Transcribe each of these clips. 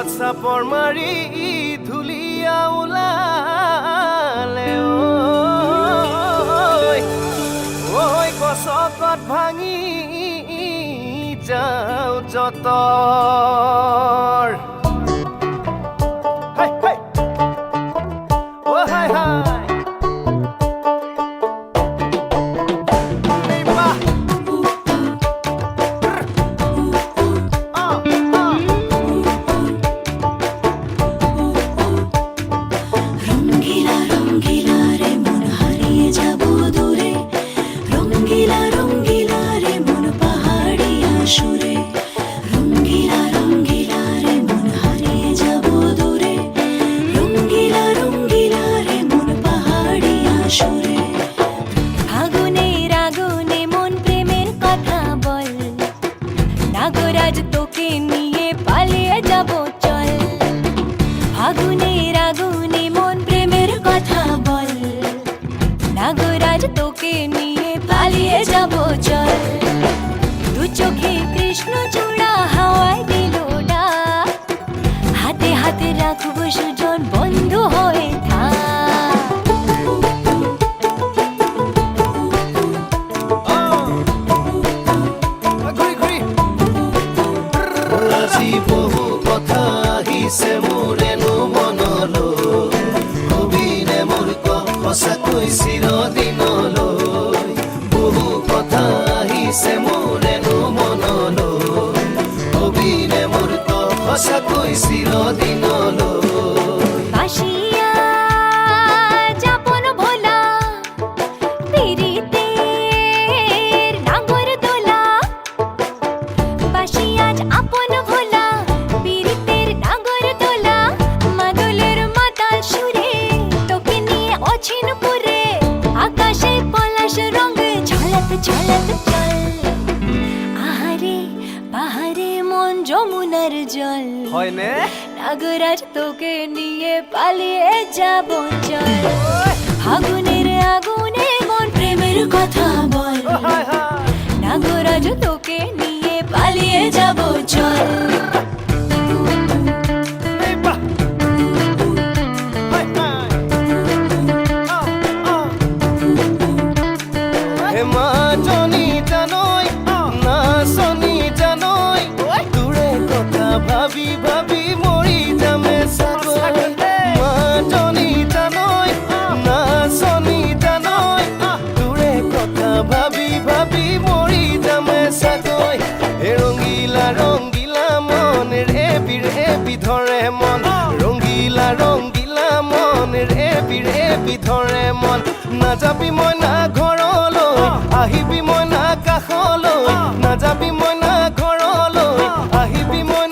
চাপৰ মাৰি ধুলিয়া ওলালে ঐ গছকত ভাঙি যাওঁ যতৰ হাই হাই নাগরাজ তোকে নিয়ে পালিয়ে যাব চল আগুনের আগুনে মন প্রেমের কথা বল নাগরাজ তোকে নিয়ে পালিয়ে যাব চল দু চোখে কৃষ্ণ চূড়া হাওয়ায় দিল ডাক হাতে হাতে রাখবো সুজন বন্ধু হয়ে থাক বহু কথা আহিছে মোৰেনো মনলৈ কবিৰে মোৰ সঁচাকৈ চিৰদিনলৈ বহু কথা আহিছে মোৰেনো মনলৈ কবিৰে মোৰ সঁচাকৈ চিৰদিনলৈ যমুনার জল হয়নে নাগরাজ তোকে নিয়ে পালিয়ে যাব চল আগুনের আগুনে মন প্রেমের কথা বল নাগরাজ তোকে নিয়ে পালিয়ে যাব চল ভাবি ভাবি মৰি যামে চাগৈ মাজনী জানৈ নাচনী জানৈ তোৰে কথা ভাবি ভাবি মৰি যামে চাগৈ ৰঙিলা ৰঙিলা মন ৰেবি ৰেবি ধৰে মন ৰঙিলা ৰঙিলা মন ৰেবি ৰেবি ধৰে মন নাযাবি মই না ঘৰলৈ আহিবি মই না কাষলৈ নাযাবি মই না ঘৰলৈ আহিবি মই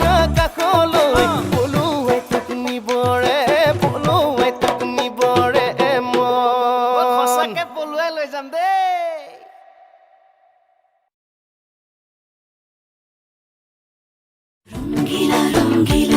রঙ্গিলা রঙ্গিলা